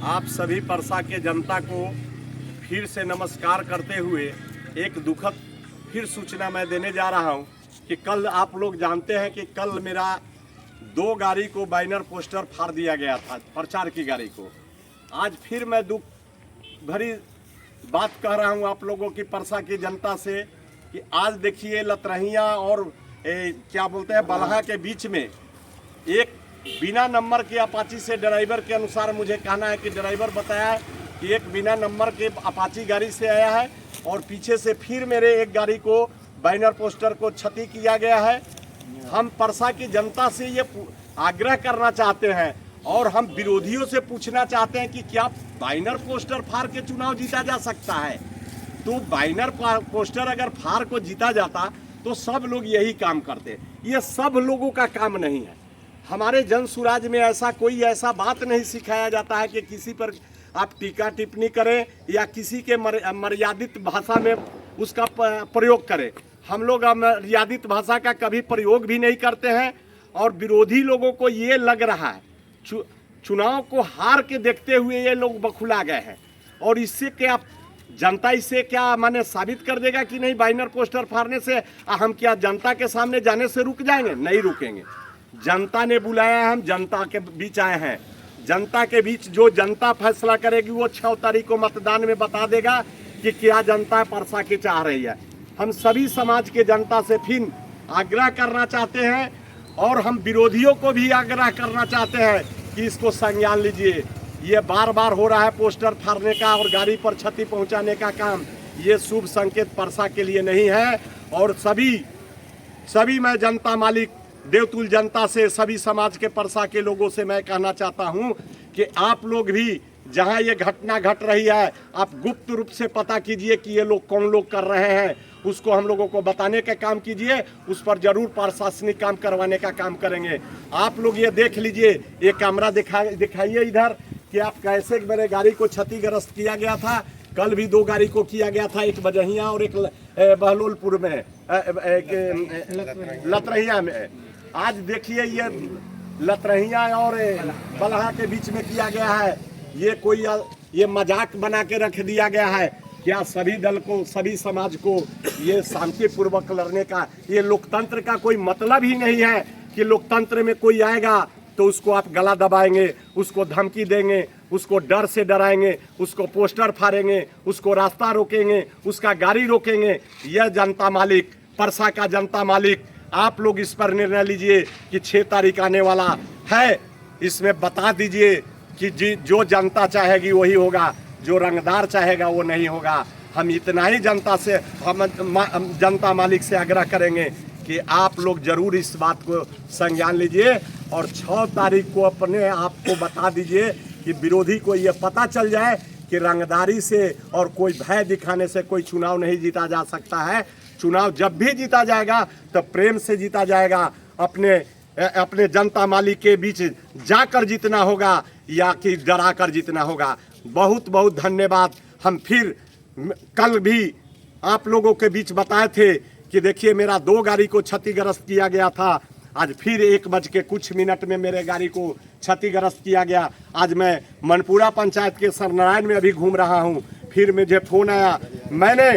आप सभी परसा के जनता को फिर से नमस्कार करते हुए एक दुखद फिर सूचना मैं देने जा रहा हूं कि कल आप लोग जानते हैं कि कल मेरा 2 गाड़ी को बैनर पोस्टर फाड़ दिया गया था, प्रचार की गाड़ी को। आज फिर मैं दुख भरी बात कह रहा हूं आप लोगों की परसा की जनता से कि आज देखिए लतरहिया और क्या बोलते हैं बलहा के बीच में एक बिना नंबर के अपाची से ड्राइवर के अनुसार मुझे कहना है कि ड्राइवर बताया है कि एक बिना नंबर के अपाची गाड़ी से आया है और पीछे से फिर मेरे एक गाड़ी को बैनर पोस्टर को क्षति किया गया है। हम परसा की जनता से ये आग्रह करना चाहते हैं और हम विरोधियों से पूछना चाहते हैं कि क्या बैनर पोस्टर फाड़ के चुनाव जीता जा सकता है? तो बैनर पोस्टर अगर फाड़ को जीता जाता तो सब लोग यही काम करते। ये सब लोगों का काम नहीं है। हमारे जन सुराज में ऐसा बात नहीं सिखाया जाता है कि किसी पर आप टीका टिप्पणी करें या किसी के मर्यादित भाषा में उसका प्रयोग करें। हम लोग मर्यादित भाषा का कभी प्रयोग भी नहीं करते हैं और विरोधी लोगों को ये लग रहा है चुनाव को हार के देखते हुए ये लोग बखुला गए हैं और इससे क्या जनता इससे क्या माने साबित कर देगा कि नहीं बैनर पोस्टर फाड़ने से हम क्या जनता के सामने जाने से रुक जाएंगे? नहीं रुकेंगे। जनता ने बुलाया है, हम जनता के बीच आए हैं। जनता के बीच जो जनता फैसला करेगी वो 6 तारीख को मतदान में बता देगा कि क्या जनता परसा की चाह रही है। हम सभी समाज के जनता से फिर आग्रह करना चाहते हैं और हम विरोधियों को भी आग्रह करना चाहते हैं कि इसको संज्ञान लीजिए। ये बार बार हो रहा है पोस्टर फाड़ने का और गाड़ी पर क्षति पहुंचाने का काम। ये शुभ संकेत परसा के लिए नहीं है और सभी मैं जनता मालिक देवतुल जनता से सभी समाज के परसा के लोगों से मैं कहना चाहता हूं कि आप लोग भी जहां ये घटना घट रही है आप गुप्त रूप से पता कीजिए कि ये लोग कौन लोग कर रहे हैं, उसको हम लोगों को बताने का काम कीजिए। उस पर जरूर प्रशासनिक काम करवाने का काम करेंगे। आप लोग ये देख लीजिए, ये कैमरा दिखाइए इधर कि आप कैसे मेरे गाड़ी को क्षतिग्रस्त किया गया था। कल भी 2 गाड़ी को किया गया था, एक बजहिया और एक बहलोलपुर में लतरहिया में। आज देखिए ये लतरहिया और बलहा के बीच में किया गया है। ये मजाक बना के रख दिया गया है। क्या सभी दल को सभी समाज को ये शांतिपूर्वक लड़ने का ये लोकतंत्र का कोई मतलब ही नहीं है कि लोकतंत्र में कोई आएगा तो उसको आप गला दबाएंगे, उसको धमकी देंगे, उसको डर से डराएंगे, उसको पोस्टर फाड़ेंगे, उसको रास्ता रोकेंगे, उसका गाड़ी रोकेंगे। यह जनता मालिक परसा का जनता मालिक आप लोग इस पर निर्णय लीजिए कि 6 तारीख आने वाला है। इसमें बता दीजिए कि जो जनता चाहेगी वही होगा, जो रंगदार चाहेगा वो नहीं होगा। हम इतना ही जनता से हम जनता मालिक से आग्रह करेंगे कि आप लोग जरूर इस बात को संज्ञान लीजिए और 6 तारीख को अपने आप को बता दीजिए कि विरोधी को ये पता चल जाए कि रंगदारी से और कोई भय दिखाने से कोई चुनाव नहीं जीता जा सकता है। चुनाव जब भी जीता जाएगा तो प्रेम से जीता जाएगा, अपने जनता मालिक के बीच जाकर जीतना होगा या कि डरा कर जीतना होगा। बहुत बहुत धन्यवाद। हम फिर कल भी आप लोगों के बीच बताए थे कि देखिए मेरा 2 गाड़ी को क्षतिग्रस्त किया गया था। आज फिर 1 बज के कुछ मिनट में मेरे गाड़ी को क्षतिग्रस्त किया गया। आज मैं मनपुरा पंचायत के सरनारायण में अभी घूम रहा हूं। फिर मुझे फ़ोन आया, मैंने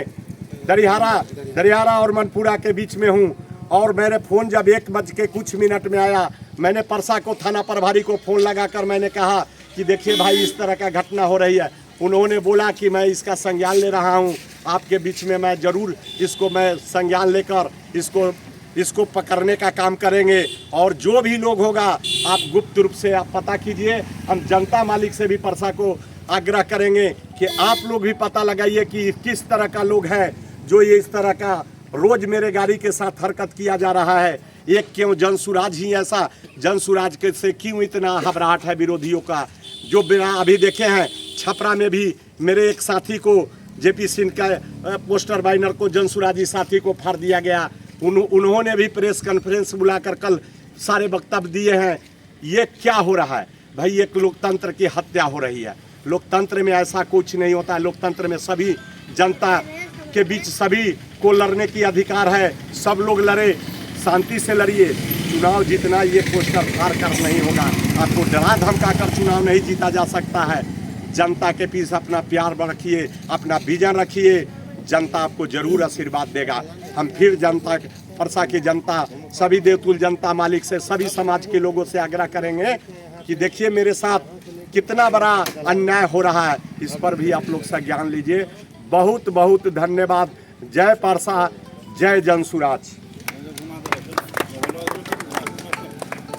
दरियारा और मनपुरा के बीच में हूं और मेरे फ़ोन जब 1 बज के कुछ मिनट में आया, मैंने परसा को थाना प्रभारी को फ़ोन लगाकर मैंने कहा कि देखिए भाई इस तरह का घटना हो रही है। उन्होंने बोला कि मैं इसका संज्ञान ले रहा हूं, आपके बीच में मैं ज़रूर इसको मैं संज्ञान लेकर इसको पकड़ने का काम करेंगे और जो भी लोग होगा आप गुप्त रूप से आप पता कीजिए। हम जनता मालिक से भी परसा को आग्रह करेंगे कि आप लोग भी पता लगाइए कि किस तरह का लोग हैं जो ये इस तरह का रोज मेरे गाड़ी के साथ हरकत किया जा रहा है। ये क्यों जनसुराज ही ऐसा, जनसुराज के से क्यों इतना घबराहट है विरोधियों का? जो बिना अभी देखे हैं छपरा में भी मेरे एक साथी को जेपी सिंह का पोस्टर बैनर को जनसुराजी साथी को फाड़ दिया गया। उन्होंने भी प्रेस कॉन्फ्रेंस बुलाकर कल सारे वक्तव्य दिए हैं। ये क्या हो रहा है भाई? एक लोकतंत्र की हत्या हो रही है। लोकतंत्र में ऐसा कुछ नहीं होता है। लोकतंत्र में सभी जनता के बीच सभी को लड़ने की अधिकार है। सब लोग लड़े, शांति से लड़िए। चुनाव जीतना ये पोस्टर फाड़ कर नहीं होगा। आपको डरा धमका कर चुनाव नहीं जीता जा सकता है। जनता के पीछे अपना प्यार रखिए, अपना विजन रखिए, जनता आपको जरूर आशीर्वाद देगा। हम फिर जनता, परसा की जनता, सभी देवतुल जनता मालिक से, सभी समाज के लोगों से आग्रह करेंगे कि देखिए मेरे साथ कितना बड़ा अन्याय हो रहा है, इस पर भी आप लोग संज्ञान लीजिए। बहुत बहुत धन्यवाद। जय परसा, जय जनसुराज।